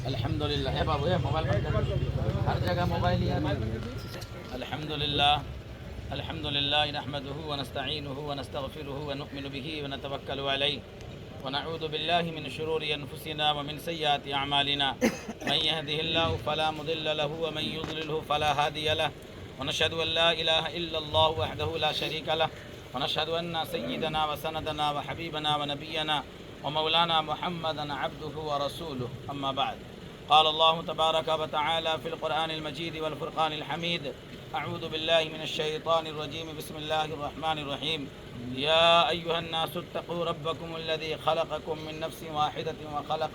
الحمدللہ اے بابو موبائل بند کر، ہر جگہ موبائل ہی ہے۔ الحمدللہ نحمده ونستعینه ونستغفره ونؤمن به ونتوکل علیہ ونعوذ باللہ من شرور انفسنا ومن سیئات اعمالنا من يهده الله فلا مضل له ومن يضلله فلا هادي له ونشهد ان لا اله الا الله وحده لا شريك له ونشهد ان سيدنا وسندنا وحبيبنا ونبينا ومولانا محمدا عبده ورسوله اما بعد قال الله تبارك وتعالى في القرآن المجيد والفرقان الحميد أعوذ بالله من الشيطان الرجيم بسم الله الرحمن الرحيم يا أيها الناس اتقوا ربكم الذي خلقكم من نفس واحدة وخلق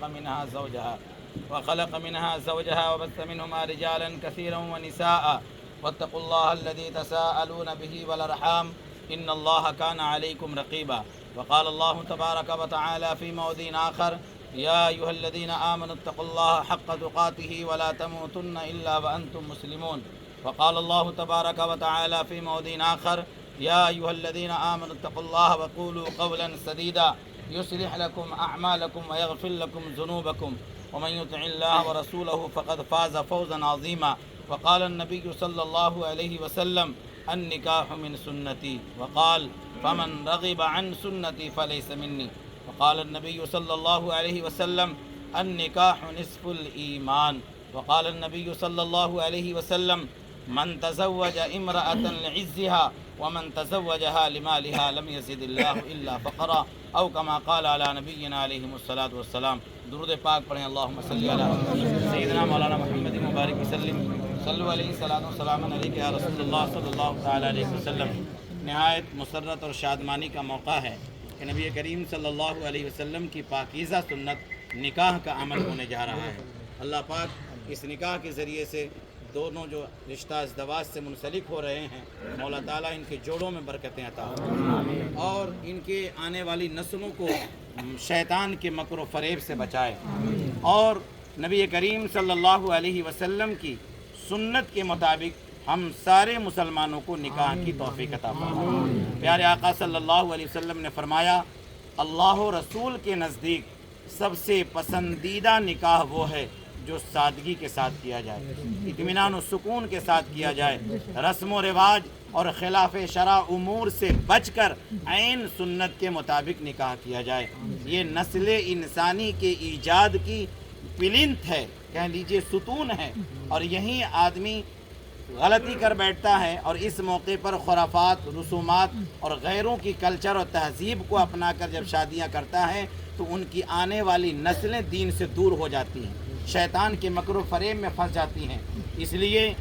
منها زوجها وبث منهما رجالا كثيرا ونساء واتقوا الله الذي تساءلون به والأرحام إن الله كان عليكم رقيبا وقال الله تبارك وتعالى في موضع آخر يا أيها الذين آمنوا اتقوا الله حق تقاته ولا تموتن إلا وأنتم مسلمون وقال الله تبارك وتعالى في موضع آخر يا أيها الذين آمنوا اتقوا الله وقولوا قولا سديدا يصلح لكم أعمالكم ويغفر لكم ذنوبكم ومن يطع الله ورسوله فقد فاز فوزا عظيما وقال النبي صلى الله عليه وسلم النكاح من سنتي وقال فمن رغب عن سنتي فليس مني وقال النبي صلى الله عليه وسلم النكاح نصف الإيمان وقال النبي صلى الله عليه وسلم من تزوج امرأة لعزها ومن تزوجها لمالها لم يزد الله إلا فقرا أو كما قال على نبينا عليه الصلاة والسلام درود پاک پڑھیں اللهم صل على سيدنا مولانا محمد مبارک وسلم صلو علیہ الصلاۃ والسلام علیک یا رسول اللہ صلی اللہ تعالی علیہ وسلم۔ نہایت مسرت اور شادمانی کا موقع ہے کہ نبی کریم صلی اللہ علیہ وسلم کی پاکیزہ سنت نکاح کا عمل ہونے جا رہا ہے۔ اللہ پاک اس نکاح کے ذریعے سے دونوں جو رشتہ ازدواج سے منسلک ہو رہے ہیں مولا تعالیٰ ان کے جوڑوں میں برکتیں عطا فرمائے اور ان کے آنے والی نسلوں کو شیطان کے مکر و فریب سے بچائے اور نبی کریم صلی اللہ علیہ وسلم کی سنت کے مطابق ہم سارے مسلمانوں کو نکاح کی توفیق عطا فرمائے۔ پیارے آقا صلی اللہ علیہ وسلم نے فرمایا اللہ و رسول کے نزدیک سب سے پسندیدہ نکاح وہ ہے جو سادگی کے ساتھ کیا جائے، اطمینان و سکون کے ساتھ کیا جائے، رسم و رواج اور خلاف شرع امور سے بچ کر عین سنت کے مطابق نکاح کیا جائے۔ یہ نسل انسانی کے ایجاد کی پلنتھ ہے، کہہ لیجئے ستون ہے، اور یہیں آدمی غلطی کر بیٹھتا ہے اور اس موقع پر خرافات، رسومات اور غیروں کی کلچر اور تہذیب کو اپنا کر جب شادیاں کرتا ہے تو ان کی آنے والی نسلیں دین سے دور ہو جاتی ہیں، شیطان کے مکر و فریب میں پھنس جاتی ہیں۔ اس لیے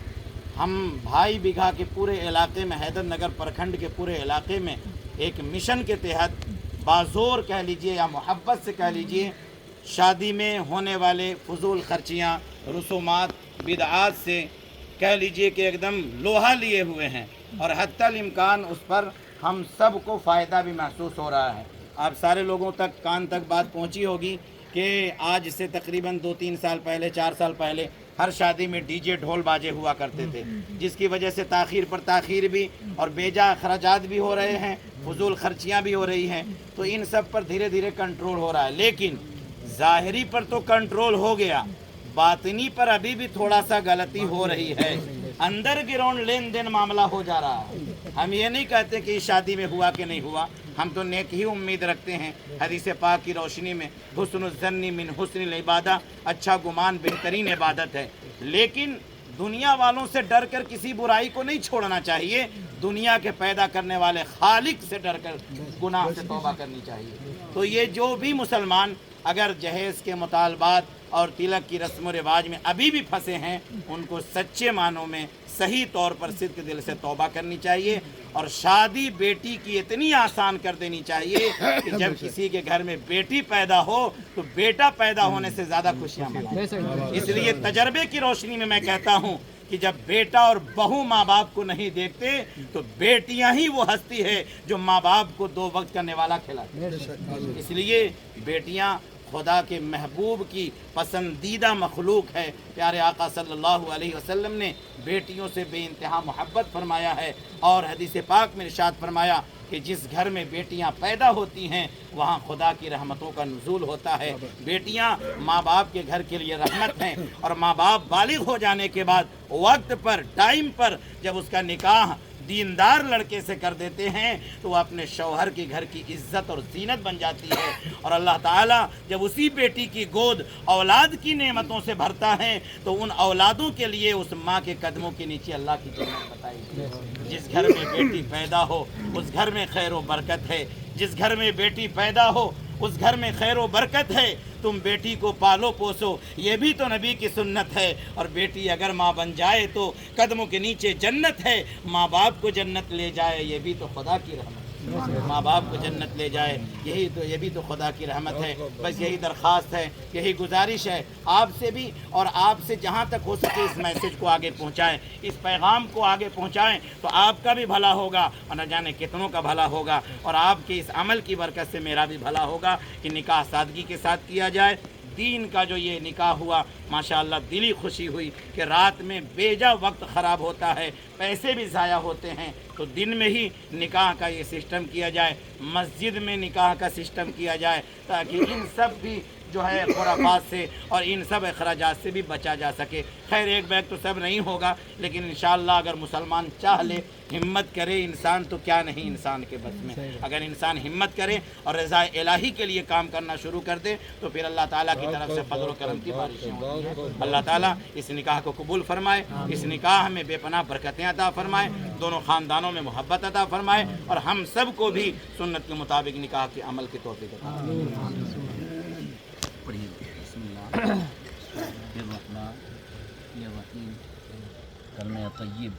ہم بھائی بگھا کے پورے علاقے میں، حیدر نگر پرکھنڈ کے پورے علاقے میں ایک مشن کے تحت بازور کہہ لیجئے یا محبت سے کہہ لیجئے شادی میں ہونے والے فضول خرچیاں، رسومات، بدعات سے کہہ لیجئے کہ ایک دم لوہا لیے ہوئے ہیں اور حتی الامکان اس پر ہم سب کو فائدہ بھی محسوس ہو رہا ہے۔ آپ سارے لوگوں تک کان تک بات پہنچی ہوگی کہ آج سے تقریباً 2-3 سال پہلے، 4 سال پہلے ہر شادی میں ڈی جے ڈھول باجے ہوا کرتے تھے، جس کی وجہ سے تاخیر پر تاخیر بھی اور بیجا اخراجات بھی ہو رہے ہیں، فضول خرچیاں بھی ہو رہی ہیں۔ تو ان سب پر دھیرے دھیرے کنٹرول ہو رہا ہے، لیکن ظاہری پر تو کنٹرول ہو گیا، باطنی پر ابھی بھی تھوڑا سا غلطی ہو رہی ہے، اندر گراؤنڈ لین دین معاملہ ہو جا رہا ہے۔ ہم یہ نہیں کہتے کہ اس شادی میں ہوا کہ نہیں ہوا، ہم تو نیک ہی امید رکھتے ہیں۔ حدیث پاک کی روشنی میں حسن الظن من حسن العبادہ، اچھا گمان بہترین عبادت ہے، لیکن دنیا والوں سے ڈر کر کسی برائی کو نہیں چھوڑنا چاہیے، دنیا کے پیدا کرنے والے خالق سے ڈر کر گناہ سے توبہ کرنی چاہیے۔ تو یہ جو بھی مسلمان اگر جہیز کے مطالبات اور تلک کی رسم و رواج میں ابھی بھی پھنسے ہیں، ان کو سچے معنوں میں صحیح طور پر صدق دل سے توبہ کرنی چاہیے اور شادی بیٹی کی اتنی آسان کر دینی چاہیے کہ جب کسی کے گھر میں بیٹی پیدا ہو تو بیٹا پیدا ہونے سے زیادہ خوشیاں منائیں۔ اس لیے تجربے کی روشنی میں کہتا ہوں کہ جب بیٹا اور بہو ماں باپ کو نہیں دیکھتے تو بیٹیاں ہی وہ ہستی ہے جو ماں باپ کو 2 وقت کا نوالا کھلاتی ہے۔ اس لیے بیٹیاں خدا کے محبوب کی پسندیدہ مخلوق ہے۔ پیارے آقا صلی اللہ علیہ وسلم نے بیٹیوں سے بے انتہا محبت فرمایا ہے اور حدیث پاک میں ارشاد فرمایا کہ جس گھر میں بیٹیاں پیدا ہوتی ہیں وہاں خدا کی رحمتوں کا نزول ہوتا ہے۔ بیٹیاں ماں باپ کے گھر کے لیے رحمت ہیں، اور ماں باپ بالغ ہو جانے کے بعد وقت پر، ٹائم پر جب اس کا نکاح دیندار لڑکے سے کر دیتے ہیں تو وہ اپنے شوہر کے گھر کی عزت اور زینت بن جاتی ہے، اور اللہ تعالیٰ جب اسی بیٹی کی گود اولاد کی نعمتوں سے بھرتا ہے تو ان اولادوں کے لیے اس ماں کے قدموں کے نیچے اللہ کی جنت بتائی گئی۔ جس گھر میں بیٹی پیدا ہو اس گھر میں خیر و برکت ہے، جس گھر میں بیٹی پیدا ہو اس گھر میں خیر و برکت ہے۔ تم بیٹی کو پالو پوسو، یہ بھی تو نبی کی سنت ہے، اور بیٹی اگر ماں بن جائے تو قدموں کے نیچے جنت ہے، ماں باپ کو جنت لے جائے یہ بھی تو خدا کی رحمت ہے، ماں باپ کو جنت لے جائے یہ بھی تو خدا کی رحمت ہے۔ بس یہی درخواست ہے، یہی گزارش ہے آپ سے بھی، اور آپ سے جہاں تک ہو سکے اس میسج کو آگے پہنچائیں، اس پیغام کو آگے پہنچائیں تو آپ کا بھی بھلا ہوگا اور نہ جانے کتنوں کا بھلا ہوگا، اور آپ کے اس عمل کی برکت سے میرا بھی بھلا ہوگا کہ نکاح سادگی کے ساتھ کیا جائے۔ دین کا جو یہ نکاح ہوا ماشاءاللہ دلی خوشی ہوئی کہ رات میں بیجا وقت خراب ہوتا ہے، پیسے بھی ضائع ہوتے ہیں، تو دن میں ہی نکاح کا یہ سسٹم کیا جائے، مسجد میں نکاح کا سسٹم کیا جائے، تاکہ ان سب بھی جو ہے خرافات سے اور ان سب اخراجات سے بھی بچا جا سکے۔ خیر ایک بیگ تو سب نہیں ہوگا، لیکن انشاءاللہ اگر مسلمان چاہ لے، ہمت کرے انسان، تو کیا نہیں انسان کے بس میں۔ اگر انسان ہمت کرے اور رضا الہی کے لیے کام کرنا شروع کر دے تو پھر اللہ تعالیٰ کی طرف سے فضل و کرم کی بارشیں ہوتی ہیں۔ اللہ تعالیٰ اس نکاح کو قبول فرمائے، اس نکاح میں بے پناہ برکتیں عطا فرمائے، دونوں خاندانوں میں محبت عطا فرمائے، اور ہم سب کو بھی سنت کے مطابق نکاح کے عمل کی توفیق عطا فرمائے۔ پڑھیے بسم اللہ الرحمن الرحیم۔ کلمہ طیب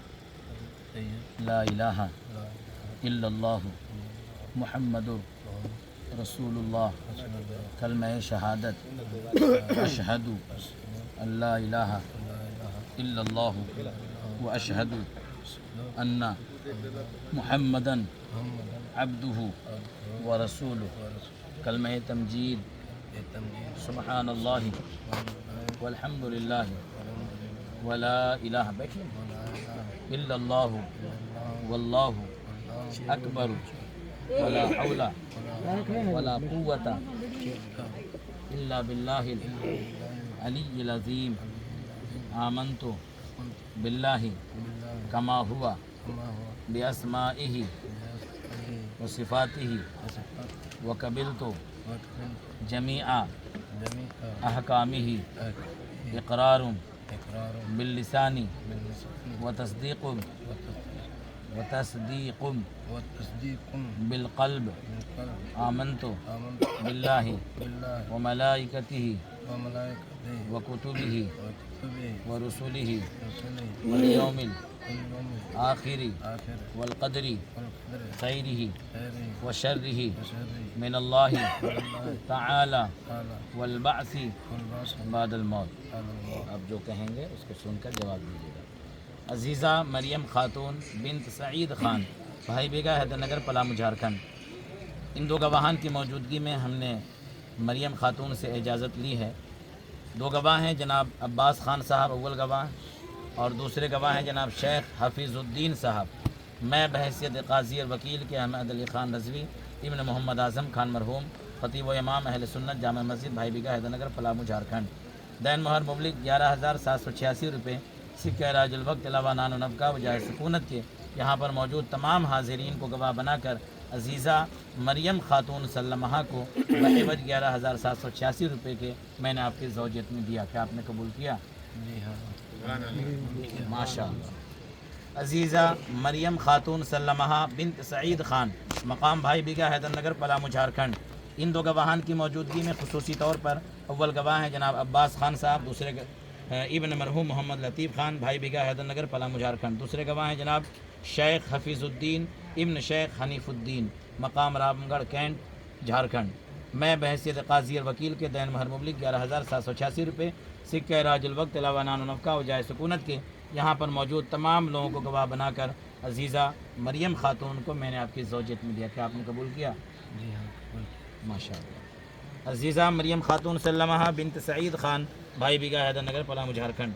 لا الہ الا اللہ محمد رسول اللہ۔ کلمہ شہادت اشہد ان لا الہ الا اللہ و اشہد ان محمدً عبدہ و رسولہ۔ کلمہ تمجید سبحان اللہ والحمد للہ ولا الہ الا اللہ واللہ اکبر ولا حول ولا قوة الا باللہ العلی العظیم۔ آمنت باللہ کما ہوا باسمائہ وصفاتہ وقبلت جمیع احکامہ اقرار باللسان وتصدیق بالقلب۔ آمنت باللہ وملائکتہ وکتبہ ورسلہ والیوم الآخر والقدر خیرہ وشرہ من اللہ تعالی والبعث بعد الموت۔ اب جو کہیں گے اس کو سن کر جواب دیجیے گا۔ عزیزہ مریم خاتون بنت سعید خان، بھائی بیگا حیدر نگر پلامو جھارکھنڈ، ان دو گواہان کی موجودگی میں ہم نے مریم خاتون سے اجازت لی ہے۔ دو گواہ ہیں جناب عباس خان صاحب اول گواہ، اور دوسرے گواہ ہیں جناب شیخ حفیظ الدین صاحب۔ میں بحیثیت قاضی اور وکیل کے احمد علی خان رضوی ابن محمد اعظم خان مرحوم، خطیب و امام اہل سنت جامع مسجد بھائی بیگا حیدر نگر پلامو جھارکھنڈ، دین مہر مبلغ 11,786 روپے، سکہ راج الوقت علاوہ نان و نفقہ وجائے سکونت کے یہاں پر موجود تمام حاضرین کو گواہ بنا کر عزیزہ مریم خاتون سلمہ کو بعوض 11,786 روپے کے میں نے آپ کی زوجیت میں دیا۔ کیا آپ نے قبول کیا؟ جی ہاں ماشاء اللہ۔ عزیزہ مریم خاتون سلمہ بنت سعید خان، مقام بھائی بیگا حیدر نگر پلامو جھارکھنڈ، ان دو گواہان کی موجودگی میں خصوصی طور پر اول گواہ ہیں جناب عباس خان صاحب، دوسرے ابن مرحوم محمد لطیف خان بھائی بیگا حیدر نگر پلامو جھارکھنڈ، دوسرے گواہ ہیں جناب شیخ حفیظ الدین ابن شیخ حنیف الدین، مقام رام گڑھ کینٹ جھارکھنڈ۔ میں بحیثیت قاضی اور وکیل کے دین مہر مبلغ 11,786 روپے، سکہ راج الوقت علاوہ نان و نفقہ وجائے سکونت کے یہاں پر موجود تمام لوگوں کو گواہ بنا کر عزیزہ مریم خاتون کو میں نے آپ کی زوجیت میں دیا۔ کیا آپ نے قبول کیا؟ جی ہاں ماشاء اللہ۔ عزیزہ مریم خاتون سلمہ بنت سعید خان، بھائی بیگا حیدر نگر پلامو جھارکھنڈ،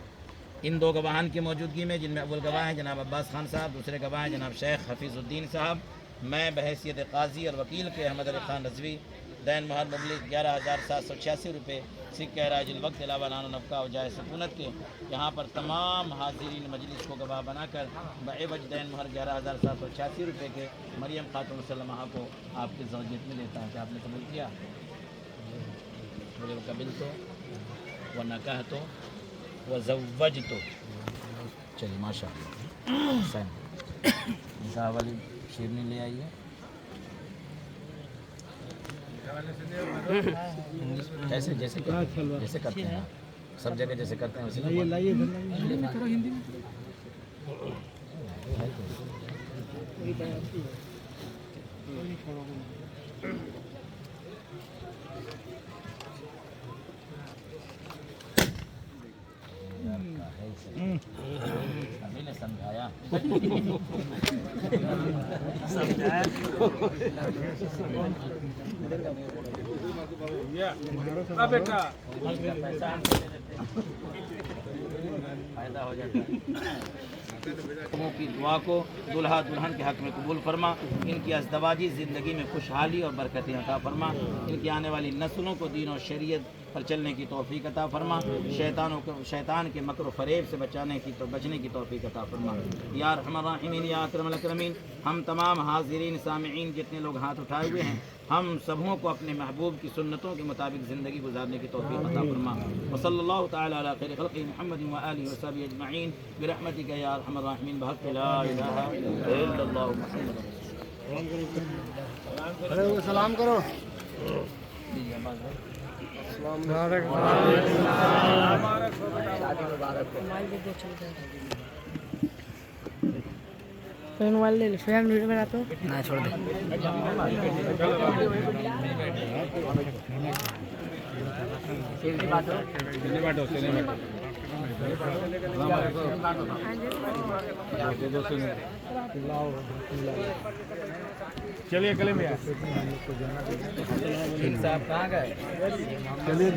ان دو گواہان کی موجودگی میں جن میں اول گواہ ہیں جناب عباس خان صاحب، دوسرے گواہ ہیں جناب شیخ حفیظ الدین صاحب، میں بحیثیت قاضی اور وکیل کے احمد علی خان رضوی دین مہر مبلغ 11,786 روپے سکہ راج الوقت علاوہ نان و نفقہ و جائے سکونت کے یہاں پر تمام حاضرین مجلس کو گواہ بنا کر بعوض دین مہر 11,786 روپے کے مریم خاتون مسلمہ کو آپ کی زوجیت میں لیتا ہوں کہ آپ نے قبول کیا؟ بولے قبل تو و نکاح تو و زوج تو چلیے ماشاء اللہ نکاح والی شیرنی لے آئیے. جیسے جیسے جیسے کرتے ہیں سب جگہ جیسے کرتے ہیں ویسے ابھی نے سمجھایا فائدہ ہو جاتا ہے. کی دعا کو دلہا دلہن کے حق میں قبول فرما. ان کی ازدواجی زندگی میں خوشحالی اور برکتیں عطا فرما. ان کی آنے والی نسلوں کو دین و شریعت پر چلنے کی توفیق عطا فرما. شیطان کے مکر و فریب سے بچنے کی توفیق عطا فرما. یا ارحم الراحمین یا اکرم الاکرمین. ہم تمام حاضرین سامعین جتنے لوگ ہاتھ اٹھائے ہوئے ہیں ہم سبوں کو اپنے محبوب کی سنتوں کے مطابق زندگی گزارنے کی توفیق عطا فرما. وصلی اللہ تعالی علی خیر خلق محمد و آلہ و صحبہ اجمعین برحمتک یا ارحم الراحمین بحق لا الہ الا اللہ محمد رسول اللہ. سلام کرو. موبائل لے لے فیان ویڈیو بناتا ہوں نہ چھوڑ دے. چلیے گلے میں صاحب کہاں گئے؟ چلیے